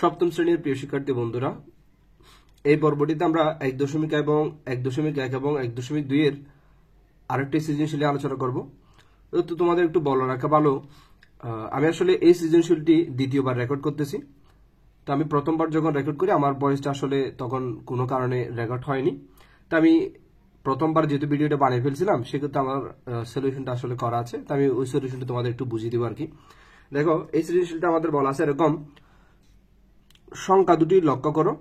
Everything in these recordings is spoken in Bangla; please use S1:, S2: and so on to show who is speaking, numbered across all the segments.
S1: সপ্তম শ্রেণীর প্রিয় শিক্ষার্থী বন্ধুরা, এই পর্বটিতে আমরা 1.1 এবং 1.1 এবং 1.2 এর আরেকটি সৃজনশীল নিয়ে আলোচনা করব। তো তোমাদের একটু বলে রাখা ভালো, আমি আসলে এই সৃজনশীলটি দ্বিতীয়বার রেকর্ড করতেছি। তো আমি প্রথমবার যখন রেকর্ড করি আমার ভয়েসটা আসলে তখন কোনো কারণে রেকর্ড হয়নি। তো আমি প্রথমবার যেহেতু ভিডিওটা বানিয়ে ফেলছিলাম সেক্ষেত্রে আমার সলিউশনটা আসলে করা আছে। তো আমি ওই সলিউশনটা তোমাদের একটু বুঝিয়ে দিব আর কি। দেখো, এই সৃজনশীলটা আমাদের বলা আছে এরকম: সংখ্যা দুটি লক্ষ্য করো,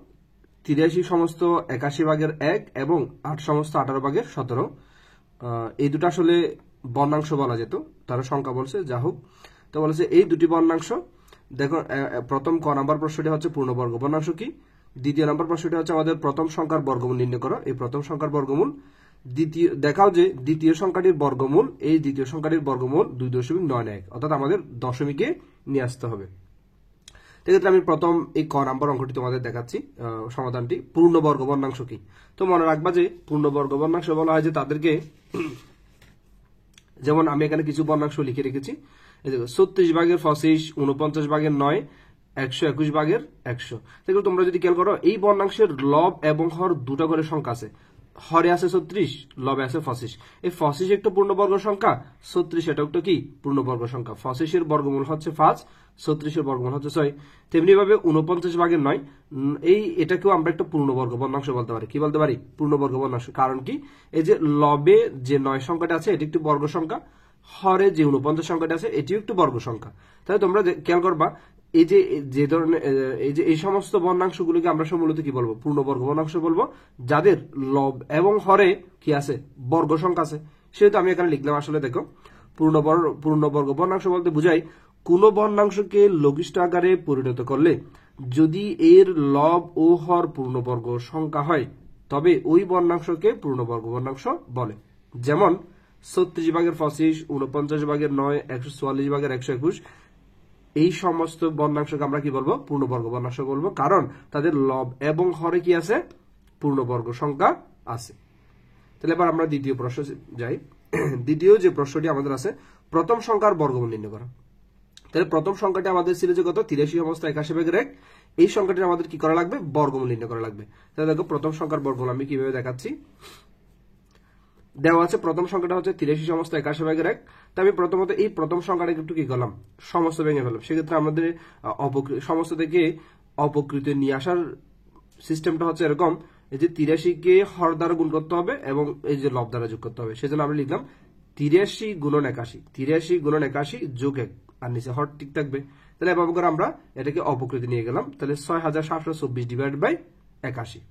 S1: 83 সমস্ত 81 ভাগের 1 এবং 8 সমস্ত 18 ভাগের 17। এই দুটো আসলে বর্ণাংশ বলা যেত, তারা সংখ্যা বলছে, যা হোক। তো বলেছে এই দুটি বর্ণাংশ। দেখো, প্রথম ক নাম্বার প্রশ্নটি হচ্ছে পূর্ণবর্গ বর্ণাংশ কি। দ্বিতীয় নাম্বার প্রশ্নটি হচ্ছে আমাদের প্রথম সংখ্যার বর্গমূল নির্ণয় করো। এই প্রথম সংখ্যার বর্গমূল। দেখাও যে দ্বিতীয় সংখ্যাটির বর্গমূল, এই দ্বিতীয় সংখ্যাটির বর্গমূল 2.91, অর্থাৎ আমাদের দশমিকে নিয়ে আসতে হবে। সেক্ষেত্রে আমি প্রথম এই ক নাম্বার অঙ্কটি তোমাদের দেখাচ্ছি সমাধানটি। পূর্ণবর্গ বর্ণাংশ কি? তো মনে রাখবা যে পূর্ণবর্গ বর্ণাংশ বলা হয় যে তাদেরকে, যেমন আমি এখানে কিছু বর্ণাংশ লিখে রেখেছি। 36 ভাগের 25, 49 ভাগের 9, 121 ভাগের 100। সেগুলো তোমরা যদি খেয়াল করো, এই বর্ণাংশের লব এবং হর দুটো করে সংখ্যা আছে। হরে আছে 36, লবে আছে 25। এই 25 একটা পূর্ণবর্গ সংখ্যা, 36 এটা একটা কি পূর্ণবর্গ সংখ্যা। 25 এর বর্গমূল হচ্ছে 5, 36 এর বর্গমূল হচ্ছে 6। তেমনি ভাবে 49 ভাগের 9, এটাকেও আমরা একটা পূর্ণবর্গ বর্ণাংশ বলতে পারি। কি বলতে পারি? পূর্ণবর্গ বর্ণাংশ। কারণ কি, এই যে লবে যে 9 সংখ্যাটা আছে এটি একটি বর্গ সংখ্যা, হরে যে 49 সংখ্যাটা আছে এটিও একটি বর্গ সংখ্যা। তাহলে তোমরা খেয়াল করবা, এই যে ধরনের এই সমস্ত বর্ণাংশগুলিকে আমরা মূলত কি বলবো? পূর্ণবর্গ বর্ণাংশ বলবো, যাদের লব এবং হরে কি আছে? বর্গ সংখ্যা আছে। সেহেতু আমি এখানে লিখলাম। আসলে দেখো, পূর্ণবর্গ বর্ণাংশ বলতে বুঝাই কোন বর্ণাংশকে লঘিষ্ঠ আকারে পরিণত করলে যদি এর লব ও হর পূর্ণবর্গ সংখ্যা হয় তবে ওই বর্ণাংশকে পূর্ণবর্গ বর্ণাংশ বলে। যেমন 36 ভাগের 25, 49 ভাগের 9, 144 ভাগের 121, এই সমস্ত বর্ণাংশকে আমরা কি বলবো? পূর্ণবর্গ বর্ণাংশ বলবো, কারণ তাদের লব এবং হরে কি আছে? পূর্ণবর্গ সংখ্যা আছে। তাহলে এবার আমরা দ্বিতীয় প্রশ্ন যাই। দ্বিতীয় যে প্রশ্নটি আমাদের আছে, প্রথম সংখ্যার বর্গমূল নির্ণয় করা। তাহলে প্রথম সংখ্যাটি আমাদের ছিল যে কত? 83 সমস্ত 81 ভাগের 1। এই সংখ্যাটি আমাদের কি করা লাগবে? বর্গমূল নির্ণয় করা লাগবে। তাহলে দেখো, প্রথম সংখ্যার বর্গমূল আমি কিভাবে দেখাচ্ছি। দেওয়া আছে প্রথম সংখ্যাটা হচ্ছে 83 সমস্ত 81 ভাগের 1। তো আমি প্রথমত এই প্রথম সংখ্যাটাকে একটু কি করলাম? সমস্ত ভেঙে ফেললাম। সেক্ষেত্রে আমাদের সমস্ত থেকে অপকৃত নিয়ে আসার সিস্টেমটা হচ্ছে এরকম, এই যে 83 কে হর দ্বারা গুণ করতে হবে এবং এই যে লব দ্বারা যোগ করতে হবে। সেজন্য আমরা লিখলাম 83 গুণন 81, 83 গুণন 81 যোগ 1, আর নিচে হর ঠিক থাকবে। তাহলে এভাবে করে আমরা এটাকে অপকৃতি নিয়ে গেলাম। তাহলে 6724 ডিভাইড বাই 81।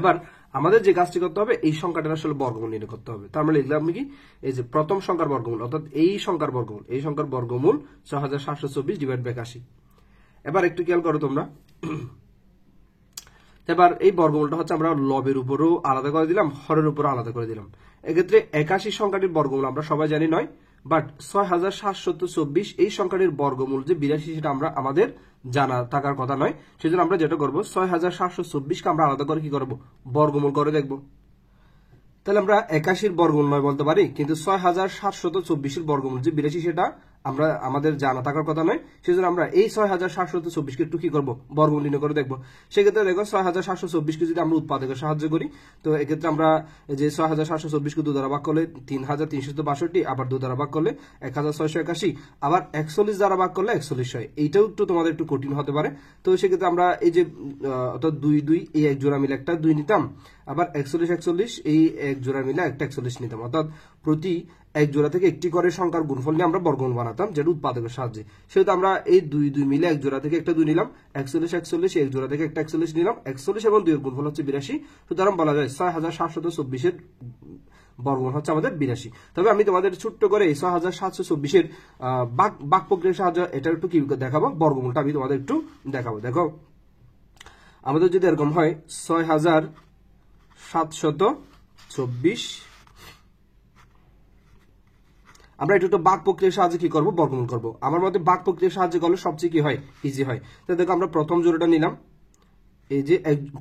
S1: এবার আমাদের যে কাজটি করতে হবে, এই সংখ্যাটার আসলে বর্গমূল নির্ণয় করতে হবে। তো আমরা লিখলাম কি, এই যে প্রথম সংখ্যার বর্গমূল, অর্থাৎ এই সংখ্যার বর্গমূল, এই সংখ্যার বর্গমূল 6724 ডিভাইড বাই 81। এবার একটু খেয়াল করো তোমরা। এবার এই বর্গমূলটা হচ্ছে আমরা লবের উপরও আলাদা করে দিলাম, হরের উপরও আলাদা করে দিলাম। এক্ষেত্রে 81 সংখ্যাটির বর্গমূল আমরা সবাই জানি 9, বাট 6724 এই সংখ্যাটির বর্গমূল যে 82 সেটা আমরা আমাদের জানা থাকার কথা নয়। সেজন্য আমরা যেটা করবো, 6724কে আমরা আলাদা করে কি করবো? বর্গমূল করে দেখবো। তাহলে আমরা 81 বর্গমূল 9 বলতে পারি, কিন্তু 6724 বর্গমূল যে 82 সেটা আমরা আমাদের জানা থাকার কথা নয়। সেজন্য আমরা এই 6724কে একটু কি করবো? বর্গমূল নির্ণয় করে দেখবো। সেক্ষেত্রে দেখো, 6724কে যদি আমরা উৎপাদকের সাহায্য করি, তো এক্ষেত্রে আমরা যে 6724কে 2 দ্বারা ভাগ করলে 3362, আবার 2 দ্বারা ভাগ করলে 1681, আবার 41 দ্বারা ভাগ করলে 41 হয়। এইটাও একটু তোমাদের একটু কঠিন হতে পারে। তো সেক্ষেত্রে আমরা এই যে অর্থাৎ 2 2 এই এক জোড়া মিলে একটা 2 নিতাম, আবার 41 এই এক জোড়া মিলে একটা 41 নিতাম, অর্থাৎ প্রতি এক জোড়া থেকে একটি করে সংখ্যার গুণফল নিয়ে আমরা বর্গমূল বানাতাম, যেটা উৎপাদকের সাহায্যে। সেহেতু আমরা এই 2 2 মিলে এক জোড়া থেকে একটা 2 নিলাম, 41 এক জোড়া থেকে একটা 41 নিলাম, 41 এবং 2 এর গুণফল হচ্ছে 82। সুতরাং বলা যায় 6724 এর বর্গমূল হচ্ছে আমাদের 82। তবে আমি তোমাদের ছোট্ট করে এই 6724 এর বাক প্রক্রিয়ার সাহায্যে এটা একটু কি দেখাবো, বর্গমূলটা আমি তোমাদের একটু দেখাবো। দেখো, আমাদের যদি এরকম হয় 6724, আমরা একটু বাক প্রক্রিয়ার সাহায্যে কি করবো? বর্গমূল করবো। আমার মতে বাক প্রক্রিয়ার সাহায্যে করলে সবচেয়ে কি হয়? ইজি হয়। তো দেখো, আমরা প্রথম জোড়াটা নিলাম, এই যে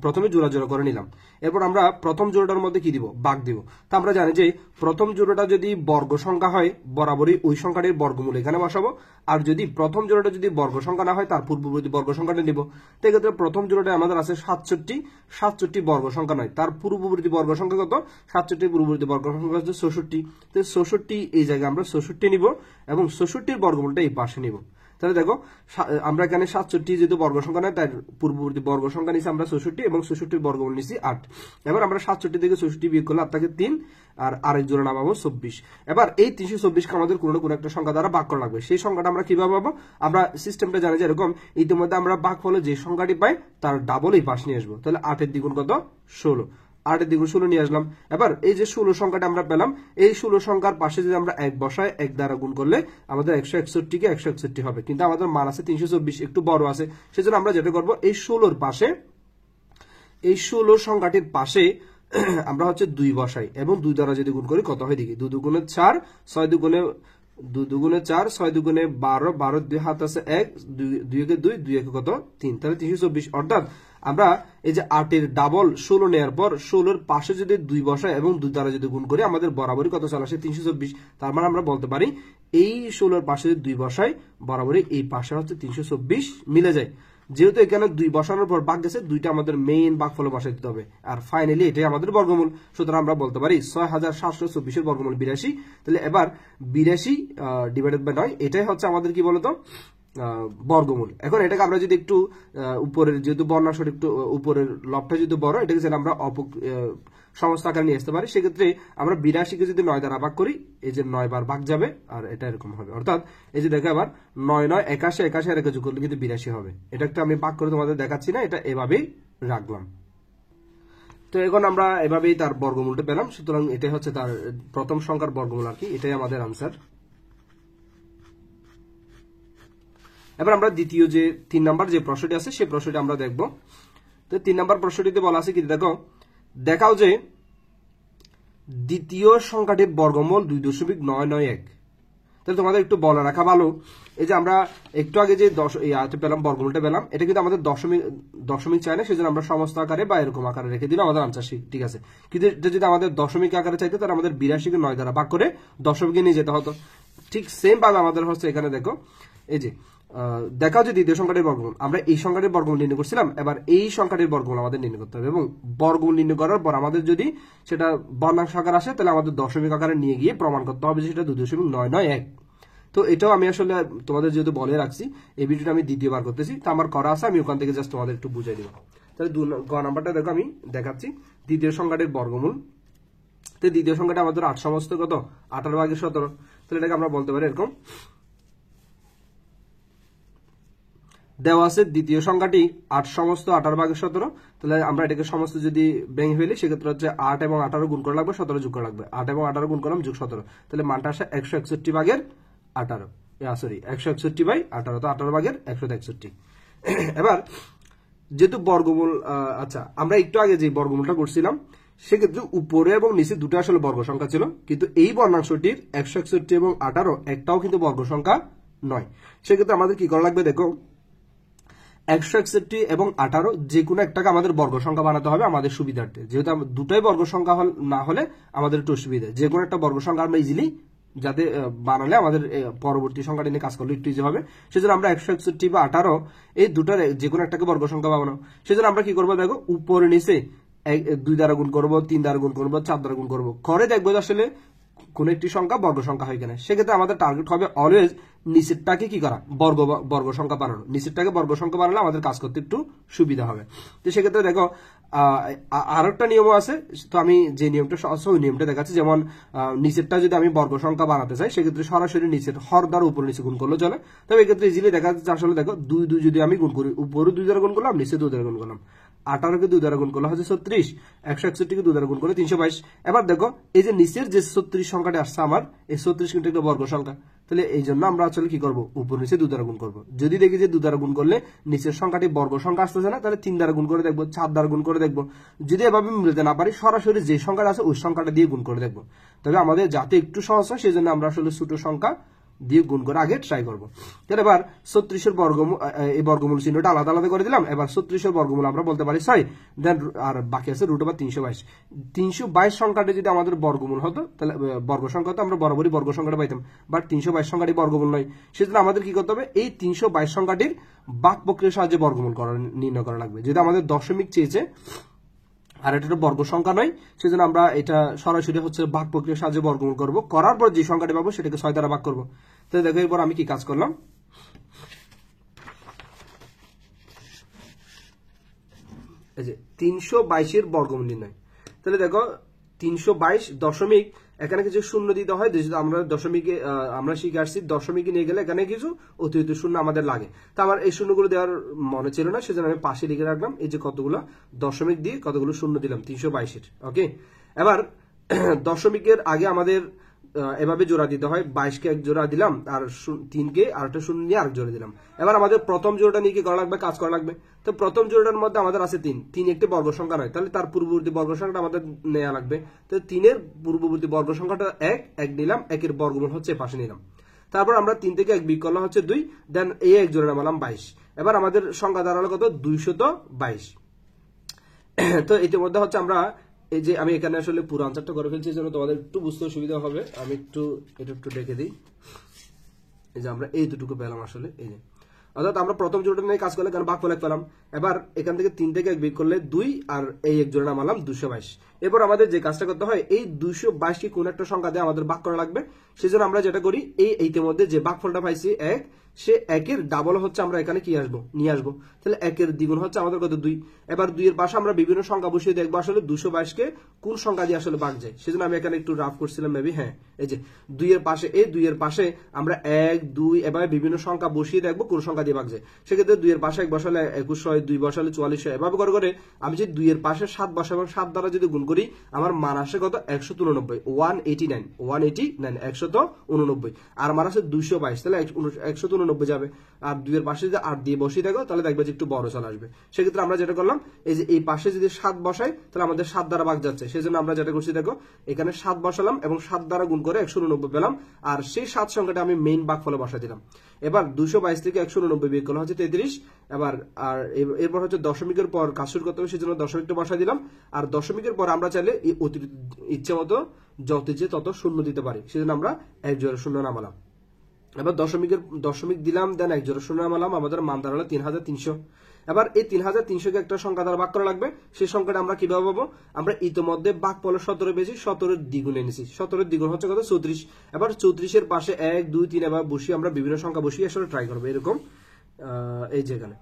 S1: প্রথমে জোড়া জোড়া করে নিলাম, এরপর আমরা প্রথম জোড়াটার মধ্যে কি দিব, ভাগ দিব। তা আমরা জানি যে প্রথম জোড়াটা যদি বর্গ সংখ্যা হয় বরাবরই ওই সংখ্যাটির বর্গমূল এখানে বসাবো, আর যদি প্রথম জোড়াটা যদি বর্গ সংখ্যা না হয় তার পূর্ববর্তী বর্গ সংখ্যাটা নিব। তো এক্ষেত্রে প্রথম জোড়াটা আমাদের আছে 67, 67 বর্গ সংখ্যা নয়, তার পূর্ববর্তী বর্গ সংখ্যা কত, 67 পূর্ববর্তী বর্গ সংখ্যা হচ্ছে 64। তো 64 এই জায়গায় আমরা 64 নিব এবং 64 বর্গমূলটা এই পাশে নিব। তাহলে দেখো আমরা এখানে 67 যেহেতু বর্গ সংখ্যা নয় তার পূর্ববর্তী বর্গ সংখ্যা নিচ্ছি আমরা 64 এবং 64 বর্গমূল নিচ্ছি 8। এবার আমরা 67 থেকে 64 বিয়োগ করলে 8 থাকে 3 আর আরেক জোড়া নামাবো 24। এবার এই 324কে আমাদের কোনো না কোনো একটা সংখ্যা দ্বারা ভাগ করা লাগবে। সেই সংখ্যাটা আমরা কিভাবে পাবো, আমরা সিস্টেমটা জানি যে এরকম ইতিমধ্যে আমরা ভাগফলে যে সংখ্যাটি পাই তার ডাবল এই পাশ নিয়ে আসবো। তাহলে 8 এর দ্বিগুণ কত, 16, 8 এর দ্বিগুণ 16 নিয়ে আসলাম। এবার এই যে 16 সংখ্যাটা আমরা পেলাম, এই 16 সংখ্যার পাশে যদি আমরা 1 বসাই 1 দ্বারা গুণ করলে আমাদের 161 কে 161 হবে, কিন্তু আমাদের মান আছে 324 একটু বড় আছে, সেজন্য আমরা যেটা করব এই 16 পাশে, এই 16 সংখ্যাটির পাশে আমরা হচ্ছে 2 বসাই এবং 2 দ্বারা যদি গুণ করি কত হয় দেখি, 2 দুগুণে 4, 6 দুগুণে 2 দুগুণে 4, 6 দুগুণে 12, 12 2 হাত আছে 1, 2 একে 2, 2 একে কত 3, তাহলে 324। অর্থাৎ আমরা এই যে 8 এর ডাবল 16 নেওয়ার পর 16 পাশে যদি 2 বসাই এবং 2 দ্বারা যদি গুণ করি আমাদের বরাবরই কত চলে আসে 324। তার মানে আমরা বলতে পারি এই 16 পাশে যদি 2 বসাই বরাবরই এই পাশে হচ্ছে 324 মিলে যায়। যেহেতু এখানে 2 বসানোর পর ভাগ গেছে, 2টা আমাদের মেইন ভাগফলে বসাই দিতে হবে, আর ফাইনালি এটাই আমাদের বর্গমূল। সুতরাং আমরা বলতে পারি 6724 এর বর্গমূল 82। তাহলে এবার 82 ডিভাইডেড বাই 9 এটাই হচ্ছে আমাদের কি বলতো বর্গমূল। এখন এটাকে আমরা যদি একটু উপরের যেহেতু বর্ণাংশটা একটু উপরের লবটা যদি বড়, এটাকে যেন আমরা সমস্ত আকারে নিয়ে আসতে পারি, সেক্ষেত্রে আমরা 82কে যদি 9 দ্বারা ভাগ করি এই যে 9 বার ভাগ যাবে আর এটা এরকম হবে। অর্থাৎ এই যে দেখো আবার 9 9 81, 81 আর 1 যোগ করলে কিন্তু 82 হবে। এটা একটা আমি ভাগ করে তোমাদের দেখাচ্ছি না, এটা এভাবেই রাখলাম। তো এখন আমরা এভাবেই তার বর্গমূলটা পেলাম। সুতরাং এটাই হচ্ছে তার প্রথম সংখ্যার বর্গমূল আর কি, এটাই আমাদের আনসার। এবার আমরা দ্বিতীয় যে 3 নাম্বার যে প্রশ্নটি আছে সেই প্রশ্নটি আমরা দেখব। তো 3 নাম্বার প্রশ্নটিতে বলা আছে কি, দেখো দেখাও যে দ্বিতীয় সংখ্যাটির বর্গমূল 2.991। তাহলে তোমাদের একটু বলে রাখা ভালো, এই যে আমরা একটু আগে যে পেলাম বর্গমূলটা পেলাম, এটা কিন্তু আমাদের দশমিক চাই না, সেজন্য আমরা সমস্ত আকারে বা এরকম আকারে রেখে দিলে আমাদের আনসার ঠিক আছে। কিন্তু এটা যদি আমাদের দশমিক আকারে চাইতে তাহলে আমাদের 82কে 9 দ্বারা ভাগ করে দশমিকে নিয়ে যেতে হতো। ঠিক সেম ভাবে আমাদের হচ্ছে এখানে দেখো এই যে দেখাও যে দ্বিতীয় সংখ্যাটির বর্গমূল, আমরা এই সংখ্যাটির বর্গমূল নির্ণয় করছিলাম, এবার এই সংখ্যাটির বর্গমূল আমাদের নির্ণয় করতে হবে এবং বর্গমূল নির্ণয় করার পর আমাদের যদি সেটা বর্ণাংশ আকার আসে তাহলে আমাদের দশমিক আকারে নিয়ে গিয়ে প্রমাণ করতে হবে যে সেটা 2.991। তো এটাও আমি আসলে তোমাদের যেহেতু বলে রাখছি, এই ভিডিওটা আমি দ্বিতীয়বার করতেছি, তো আমার করা আছে, আমি ওখান থেকে জাস্ট তোমাদের একটু বুঝাই দিব। তাহলে গ নাম্বারটা দেখো আমি দেখাচ্ছি, দ্বিতীয় সংখ্যাটির বর্গমূল। তো দ্বিতীয় সংখ্যাটা আমাদের 8 সমস্ত কত 18/17। তাহলে এটাকে আমরা বলতে পারি এরকম, দেওয়া আছে দ্বিতীয় সংখ্যাটি 8 সমস্ত 18/17। তাহলে আমরা এটাকে সমস্ত যদি ভেঙে ফেলি সেক্ষেত্রে হচ্ছে 8 এবং 18 গুণ করা লাগবে, 17 যোগ করা লাগবে। 8 এবং 18 গুণ করলাম যোগ 17, তাহলে মানটা আসে 161/18, সরি 161/18, তো 18/161। এবার যেহেতু বর্গমূল, আচ্ছা আমরা একটু আগে যে বর্গমূলটা করছিলাম সেক্ষেত্রে উপরে এবং নিচে দুটো আসলে বর্গ সংখ্যা ছিল, কিন্তু এই বর্ণাংশটির 161 এবং 18 একটাও কিন্তু বর্গ সংখ্যা নয়। সেক্ষেত্রে আমাদের কি করা লাগবে, দেখো 161 এবং 18 যে কোনো একটাকে আমাদের বর্গ সংখ্যা বানাতে হবে আমাদের সুবিধার্থে, যেহেতু দুটাই বর্গ সংখ্যা না হলে আমাদের একটু অসুবিধা, যে কোনো একটা বর্গ সংখ্যা আমরা ইজিলি যাতে বানালে আমাদের পরবর্তী সংখ্যাটি নিয়ে কাজ করলে একটু ইজি হবে। সেজন্য আমরা 161 বা 18 এই দুটার যে কোনো একটাকে বর্গ সংখ্যা বানাবো। সেজন্য আমরা কি করবো, দেখো উপরে নিচে 2 দ্বারা গুণ করবো, 3 দ্বারা গুণ করবো, 4 দ্বারা গুণ করবো, করে দেখবো আসলে কোন একটি সংখ্যা বর্গ সংখ্যা হয় কিনা। সেক্ষেত্রে আমাদের টার্গেট হবে অলওয়েজ নিচেরটাকে কি করা, বর্গ সংখ্যা বানানো। নিচেরটাকে বর্গ সংখ্যা বানালে আমাদের কাজ করতে একটু সুবিধা হবে। তো সেক্ষেত্রে দেখো আর একটা নিয়মও আছে, তো আমি যে নিয়মটা সহজ ওই নিয়মটা দেখাচ্ছি। যেমন নিচেরটা যদি আমি বর্গ সংখ্যা বানাতে চাই সেক্ষেত্রে সরাসরি নিচের হর দ্বারা উপর নিচে গুণ করলে চলে। তবে এক্ষেত্রে ইজিলি দেখা যাচ্ছে আসলে দেখো 2 যদি আমি গুণ করি, উপরে 2 দ্বারা গুণ করলাম, নিচে 2 দ্বারা গুণ করলাম, 18কে 2 দ্বারা গুণ করলে হচ্ছে 36, 161কে 2 দ্বারা গুণ করলে 322। এবার দেখো এই যে নিচের যে 36 সংখ্যাটা আসছে আমার, এই 36 কিন্তু একটা বর্গ সংখ্যা, তাহলে এই জন্য আমরা আসলে কি করবো, উপর নিচে 2 দ্বারা গুণ করবো। যদি দেখি যে 2 দ্বারা গুণ করলে নিচের সংখ্যাটি বর্গ সংখ্যা আসতেছে না, তাহলে 3 দ্বারা গুণ করে দেখবো, 4 দ্বারা গুণ করে দেখবো। যদি এভাবে মিলতে না পারি সরাসরি যে সংখ্যাটা আছে ওই সংখ্যাটা দিয়ে গুণ করে দেখবো। তবে আমাদের যাতে একটু সহজ হয় সেই জন্য আমরা আসলে ছোট সংখ্যা দিয়ে গুণ করে আগে ট্রাই করবো। তাহলে এবার 36-এর বর্গমূল, এই বর্গমূল চিহ্নটা আলাদা আলাদা করে দিলাম। এবার 36-এর বর্গমূল আমরা বলতে পারি 6, দেন আর বাকি আছে √322। 322 সংখ্যাটি যদি আমাদের বর্গমূল হতো তাহলে বর্গ সংখ্যা হতো, আমরা বরাবরই বর্গ সংখ্যাটা পাইতাম, বাট 322 সংখ্যাটি বর্গমূল নয়। সেজন্য আমাদের কি করতে হবে, এই 322 সংখ্যাটির ভাগ প্রক্রিয়ার সাহায্যে বর্গমূল নির্ণয় করা লাগবে। যেহেতু আমাদের দশমিক চেয়েছে আর এটা বর্গ সংখ্যা নয়, সেজন্য আমরা এটা সরাসরি হচ্ছে ভাগ প্রক্রিয়ার সাহায্যে বর্গমূল করব। করার পর যে সংখ্যাটি পাবো সেটাকে 6 দ্বারা ভাগ করবো। তাহলে দেখো এরপর আমি কি কাজ করলাম, এই যে 322-এর বর্গমূল নির্ণয়। তাহলে দেখো 322 দশমিক, এখানে কিছু শূন্য দিতে হয়। আমরা দশমিকে আমরা শিখে আসছি, দশমিকে নিয়ে গেলে এখানে কিছু অতিরিক্ত শূন্য আমাদের লাগে। তা আমার এই শূন্যগুলো দেওয়ার মনে ছিল না, সেজন্য আমি পাশে লিখে রাখলাম। এই যে কতগুলো দশমিক দিয়ে কতগুলো শূন্য দিলাম 322-এর। ওকে, এবার দশমিকের আগে আমাদের এভাবে জোড়া দিতে হয়। 22-কে এক জোড়া দিলাম, আর 3-কে আরেকটা শূন্য নিয়ে আরেক জোড়া দিলাম। এবার আমাদের প্রথম জোড়াটা নিয়ে কি করা লাগবে, কাজ করা লাগবে। তো প্রথম জোড়াটার মধ্যে আমাদের আছে 3 একটি বর্গ সংখ্যা নয়, তাহলে তার পূর্ববর্তী বর্গ সংখ্যাটা আমাদের নেওয়া লাগবে। তো 3-এর পূর্ববর্তী বর্গ সংখ্যাটা 1 নিলাম, 1-এর বর্গমূল হচ্ছে পাশে নিলাম। তারপর আমরা 3 থেকে 1 বিয়োগ করলাম হচ্ছে 2, দেন এই এক জোড়া নামালাম 22। এবার আমাদের সংখ্যা দাঁড়ালো কত, 222। তো ইতিমধ্যে হচ্ছে আমরা এই যে আমি এখানে আসলে পুরো আনসারটা করে ফেলছি, যেন তোমাদের একটু বুঝতে সুবিধা হবে। আমি এটা একটু ডেকে দিই। এই যে আমরা এই দুটুকু পেলাম আসলে, এই যে অর্থাৎ আমরা প্রথম জোড়াটা নিয়ে কাজ করলে কারণ ভাগফল 1 পেলাম। এবার এখান থেকে 3 থেকে 1 বিয়োগ করলে 2, আর এই এক জোড়া নামালাম 222। এরপর আমাদের যে কাজটা করতে হয়, এই 222 কি কোন একটা সংখ্যা দিয়ে আমাদের ভাগ করা লাগবে। সেজন্য আমরা যেটা করি, এইটার যে ভাগফলটা পাইছি 1, সে 1-এর ডাবল হচ্ছে আমরা এখানে কি নিয়ে আসবো। তাহলে 1-এর দ্বিগুণ হচ্ছে আমাদের কত, 2। এবার 2-এর পাশে আমরা বিভিন্ন সংখ্যা বসিয়ে দেখবো আসলে 222-কে কোন সংখ্যা দিয়ে আসলে ভাগ যায়। সেজন্য আমি এখানে একটু রাফ করছিলাম মেবি। হ্যাঁ, এই যে 2-এর পাশে আমরা 1, 2 এভাবে বিভিন্ন সংখ্যা বসিয়ে দেখবো কোন সংখ্যা দিয়ে ভাগ যায়। সেক্ষেত্রে 2-এর পাশে 1 বসালে 21 হয়, 2 বসালে 44 হয়। এভাবে করে আমি যদি 2-এর পাশে 7 বসাবো এবং 7 দ্বারা যদি গুণ করি, আমার মান আসে কত, 189, 189, আর আমার আছে 222, তাহলে 189 যাবে। আর 2-এর পাশে যদি 8 দিয়ে বসিয়ে দেখো, তাহলে দেখবে যে একটু বড় চলে আসবে। সেক্ষেত্রে আমরা যেটা করলাম, এই যে এই পাশে যদি 7 বসাই, তাহলে আমাদের 7 দ্বারা ভাগ যাচ্ছে। সেজন্য আমরা যেটা করছি, দেখো এখানে 7 বসালাম এবং 7 দ্বারা গুণ করে 189 পেলাম, আর সেই 7 সংখ্যাটা আমি মেইন ভাগফলে বসাই দিলাম। এবার 222 থেকে 189 বিয়োগ করলে হচ্ছে 33। এবার আর এরপর হচ্ছে দশমিকের পর কাজ শুরু করতে হবে, সেজন্য দশমিকটা বসাই দিলাম। আর দশমিকের পর আমরা চাইলে ইচ্ছে মতো যত ইচ্ছে তত শূন্য দিতে পারি, সেজন্য আমরা 1 জোড়া শূন্য নামালাম। এবার দশমিক দিলাম, দেন 1 জোড়া শূন্য নামালাম, আমাদের মান দাঁড়ালো 3300। এবার এই 3300-কে একটা সংখ্যা দ্বারা ভাগ করা লাগবে। সেই সংখ্যাটা আমরা কিভাবে পাবো, আমরা ইতিমধ্যে ভাগফল 17 পেয়েছি, 17-এর দ্বিগুণ এনেছি। 17-এর দ্বিগুণ হচ্ছে কত, 34। এবার 34-এর পাশে 1, 2, 3 এবার বসিয়ে আমরা বিভিন্ন সংখ্যা বসিয়ে আসলে ট্রাই করবো। এরকম এই যেখানে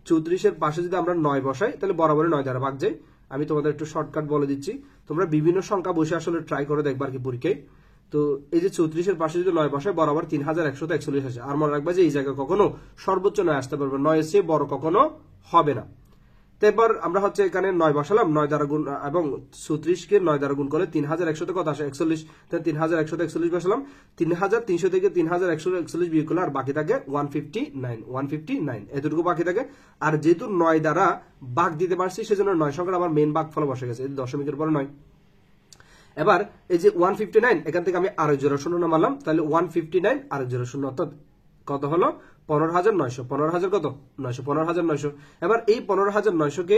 S1: 34-এর পাশে যদি আমরা 9 বসাই, তাহলে বরাবরই 9 দ্বারা ভাগ যায়। আমি তোমাদের একটু শর্টকাট বলে দিচ্ছি, তোমরা বিভিন্ন সংখ্যা বসে আসলে ট্রাই করে দেখবার কি পরীক্ষায়। তো এই যে 34-এর পাশে যদি 9 বসায়, বরাবর 3141 আসে। আর মনে রাখবা যে এই জায়গায় কখনো সর্বোচ্চ 9 আসতে পারবে, 9-এর চেয়ে বড় কখনো হবে না। তারপর আমরা হচ্ছে এখানে 9 বসালাম, 9 দ্বারা গুণ, এবং 34-কে 9 দ্বারা গুণ করলে 3100 কত আসে, 41। তাহলে 3141 বসালাম। 3300 থেকে 3141 বিয়োগ করলে আর বাকি থাকে 159 এতটুকু বাকি থাকে। আর যেহেতু 9 দ্বারা ভাগ দিতে পারছি, সেজন্য 9 সংখ্যাটা আমার মেইন ভাগফল বসে গেছে, দশমিকের পর 9। এবার এই যে 159, এখান থেকে আমি আরেক জোড়া শূন্য নামালাম, তাহলে 159 আরেক জোড়া শূন্য, অর্থাৎ কত হলো, 15900। 15000 কত, 900, 15900। এবার এই 15900-কে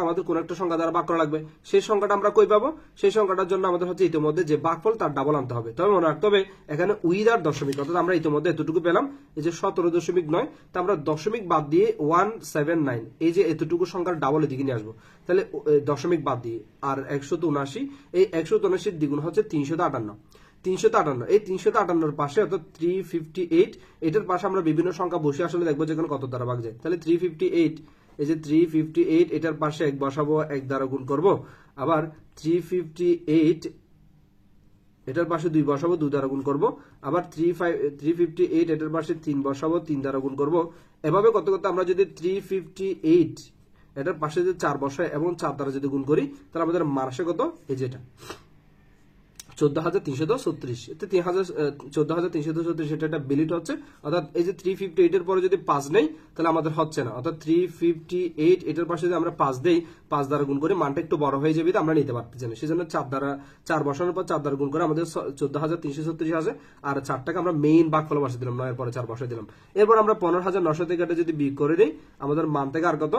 S1: আমাদের কোন একটা সংখ্যা দ্বারা ভাগ করা লাগবে। সেই সংখ্যাটা আমরা কই পাবো, সেই সংখ্যাটার জন্য আমাদের হচ্ছে ইতিমধ্যে যে ভাগফল তার ডাবল আনতে হবে। তবে মনে রাখতে হবে এখানে উইদার দশমিক, অর্থাৎ আমরা ইতিমধ্যে এতটুকু পেলাম, এই যে 17.9, তা আমরা দশমিক বাদ দিয়ে 179, এই যে এতটুকু সংখ্যার ডাবল এদিকে নিয়ে আসবো। তাহলে দশমিক বাদ দিয়ে আর 179, এই 179-এর দ্বিগুণ হচ্ছে 358। 358, এই 358-এর পাশে অর্থাৎ 358, এটার পাশে আমরা বিভিন্ন সংখ্যা বসে আসলে দেখবো যেখানে কত দ্বারা ভাগ যায়। তাহলে 358, এই যে 358, এটার পাশে 1 বসাবো, 1 দ্বারা গুণ করবো। আবার 358, এটার পাশে 2 বসাবো, 2 দ্বারা গুণ করবো। আবার 358, এটার পাশে 3 বসাবো, 3 দ্বারা গুণ করবো। এভাবে করতে করতে আমরা যদি 358 এটার পাশে যদি 4 বসাই এবং 4 দ্বারা যদি গুণ করি, তাহলে আমাদের মান আসে কত, এই যেটা। 14,336 14,336 এটা একটা বিলিট হচ্ছে, অর্থাৎ এই যে 358 এর পরে যদি 5 নেই তাহলে আমাদের হচ্ছে না, অর্থাৎ 358 এটার পাশে যদি আমরা 5 দেই, 5 দ্বারা গুণ করে মানটা একটু বড় হয়ে যাবে, আমরা নিতে পারতেছি না, সেজন্য 4 বসানোর পর 4 দ্বারা গুণ করে আমাদের 14,336 আসে, আর 4টাকে আমরা মেইন ভাগফল বসিয়ে দিলাম, 9 এর পরে 4 বসাই দিলাম। এরপর আমরা 15,900 থেকে এটা যদি বিয়োগ করে দিই, আমাদের মান থেকে আর কত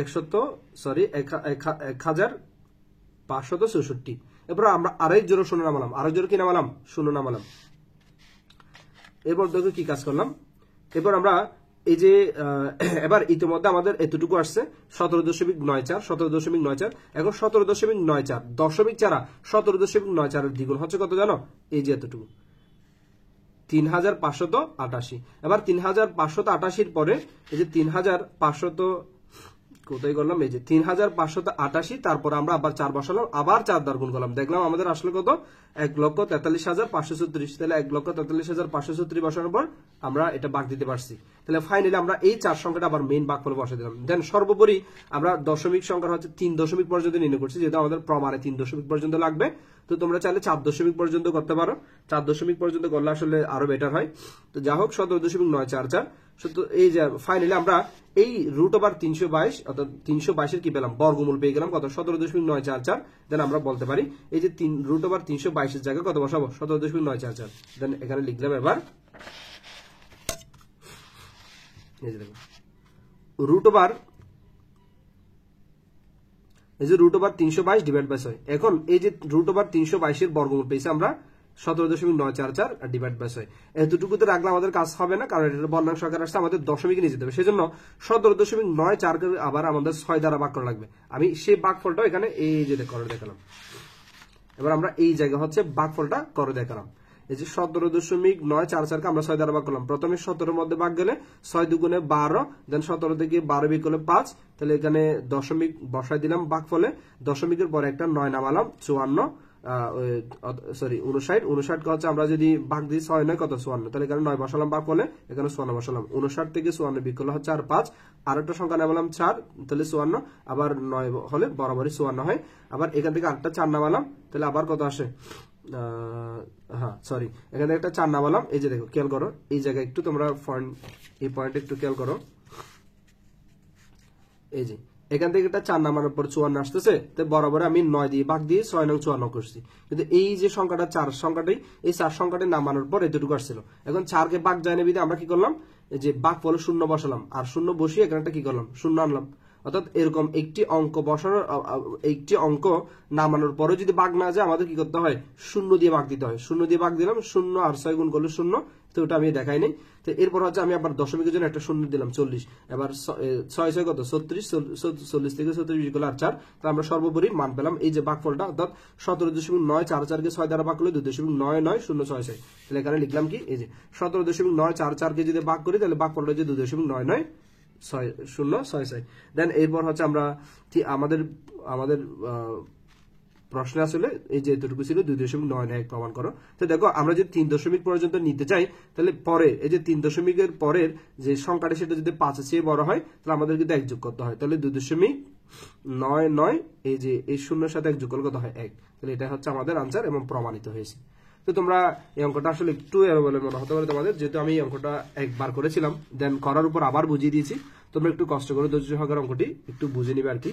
S1: 1,564। এরপর আমরা আরেক জোড়া শূন্য নামালাম, আরেক জোড়া কি নামালাম, শূন্য নামালাম। এরপর দেখো কি কাজ করলাম, এরপর আমরা এই যে এবার ইতিমধ্যে আমাদের এতটুকু আসছে 17.94, 17.94। এখন 17.94 দশমিক ছাড়া 17.94 এর দ্বিগুণ হচ্ছে কত জানো, এই যে এতটুকু 3,588। এবার 3,588 পরে এই যে 3,500 কোথায় করলাম, এই যে 3,588, তারপর আমরা আবার 4 বসালাম, আবার 4 দ্বারা গুণ করলাম, দেখলাম আমাদের আসলে কত 1,43,534। তাহলে 1,43,534 বসানোর পর আমরা এটা ভাগ দিতে পারছি। তাহলে ফাইনালি আমরা এই 4 সংখ্যাটা আবার মেইন ভাগফল বসে দিলাম। দেন সর্বোপরি আমরা দশমিক সংখ্যা হচ্ছে 3 দশমিক পর্যন্ত নির্ণয় করছি, যেহেতু আমাদের প্রমাণে 3 দশমিক পর্যন্ত লাগবে, তো তোমরা চাইলে 4 দশমিক পর্যন্ত করতে পারো, 4 দশমিক পর্যন্ত করলে আসলে আরো বেটার হয়। তো যা হোক 17.944। এই যে ফাইনালি আমরা এই √322 অর্থাৎ 322 এর কি পেলাম, বর্গমূল পেয়ে গেলাম কত 17.944। দেন আমরা বলতে পারি এই যে √322 এর জায়গায় কত বসাবো, 17.944। দেন এখানে লিখলাম এবার এই যে দেখো √322 ডিভাইড বাই 6। এখন এই যে √322 এর বর্গমূল পেয়েছি আমরা 17.944 ডিভাইড বাই 6। এতটুকুতে রাখলে আমাদের কাজ হবে না, কারণ এটা বর্ণাংশ আকারে আসছে, আমাদের দশমিকে নিয়ে যেতে হবে, সেজন্য 17.94 আবার আমাদের 6 দ্বারা ভাগ করা লাগবে। আমি সেই ভাগফলটা এখানে এই যে করে দেখালাম। এবার আমরা এই জায়গা হচ্ছে ভাগফলটা করে দেখালাম, এই যে 17.944 আমরা 6 দ্বারা ভাগ করলাম। প্রথমে 17 মধ্যে ভাগ গেলে 6 দুগুণে 12, দেন 17 থেকে 12 বিয়োগ করলে 5, তাহলে এখানে দশমিক বসাই দিলাম ভাগফলে, দশমিকের পরে একটা 9 নামালাম, 54 59 হচ্ছে আমরা যদি ভাগ দিই 6 9 কত 54, তাহলে এখানে 9 বসালাম ভাগফলে, এখানে 54 বসালাম, 59 থেকে 54 বিয়োগ করলে হচ্ছে আর 5, আর একটা সংখ্যা নামালাম 4, তাহলে 54, আবার 9 হলে বরাবরই 54 হয়। আবার এখান থেকে আরেকটা 4 নামালাম, তাহলে আবার কত আসে, এখানে একটা 4 নামালাম। এই যে দেখো খেয়াল করো এই জায়গায় একটু তোমরা এই পয়েন্ট একটু খেয়াল করো, এই যে এখান থেকে একটা 4 নামানোর পর 54 আসতেছে, তো বরাবর আমি 9 দিয়ে ভাগ দিয়ে 6 নং 54 করছি, কিন্তু এই যে সংখ্যাটা 4 সংখ্যাটাই, এই 4 সংখ্যাটা নামানোর পর এতটুকু আসছিল। এখন 4 কে ভাগ যায় না বিধে আমরা কি করলাম, যে ভাগফলে 0 বসালাম, আর 0 বসিয়ে এখানে একটা কি করলাম, 0 আনলাম। অর্থাৎ এরকম একটি অঙ্ক বসানোর, একটি অঙ্ক নামানোর পরে যদি ভাগ না যায় আমাদের কি করতে হয়, 0 দিয়ে ভাগ দিতে হয়। 0 দিয়ে ভাগ দিলাম, 0 আর 6 গুণ করলে 0, তো ওটা আমি দেখাই নাই। তো এরপর হচ্ছে আমি আবার দশমিকের জন্য একটা 0 দিলাম 40, এবার 6 কত 36, 40 থেকে 36 বিয়োগ করলে আর 4, তো আমরা সর্বোপরি মান পেলাম এই যে ভাগফলটা, অর্থাৎ 17.944 কে 6 দ্বারা ভাগ করলে 2.999066। তাহলে এখানে লিখলাম কি, এই যে 17.944 কে যদি ভাগ করি তাহলে ভাগফলটা হচ্ছে 2.996066। দেন এরপর হচ্ছে আমরা আমাদের প্রশ্ন আসলে এই যে এতটুকু ছিল 2.91 প্রমাণ করো। তো দেখো আমরা যদি 3 দশমিক পর্যন্ত নিতে চাই, তাহলে পরে এই যে 3 দশমিকের পরের যে সংখ্যাটা সেটা যদি 5 এর চেয়ে বড় হয়, তাহলে আমাদের কিন্তু 1 যোগ করতে হয়, তাহলে 2.99 এই যে এই শূন্যের সাথে 1 যোগ করলে কত হয় 1। তাহলে এটা হচ্ছে আমাদের আনসার এবং প্রমাণিত হয়েছে। তো তোমরা এই অঙ্কটা আসলে একটু বলে মনে হতে পারে তোমাদের, যেহেতু আমি এই অঙ্কটা একবার করেছিলাম, দেন করার উপর আবার বুঝিয়ে দিয়েছি, তোমরা একটু কষ্ট করে ধৈর্য সহকারে অঙ্কটি একটু বুঝে নিবে আর কি।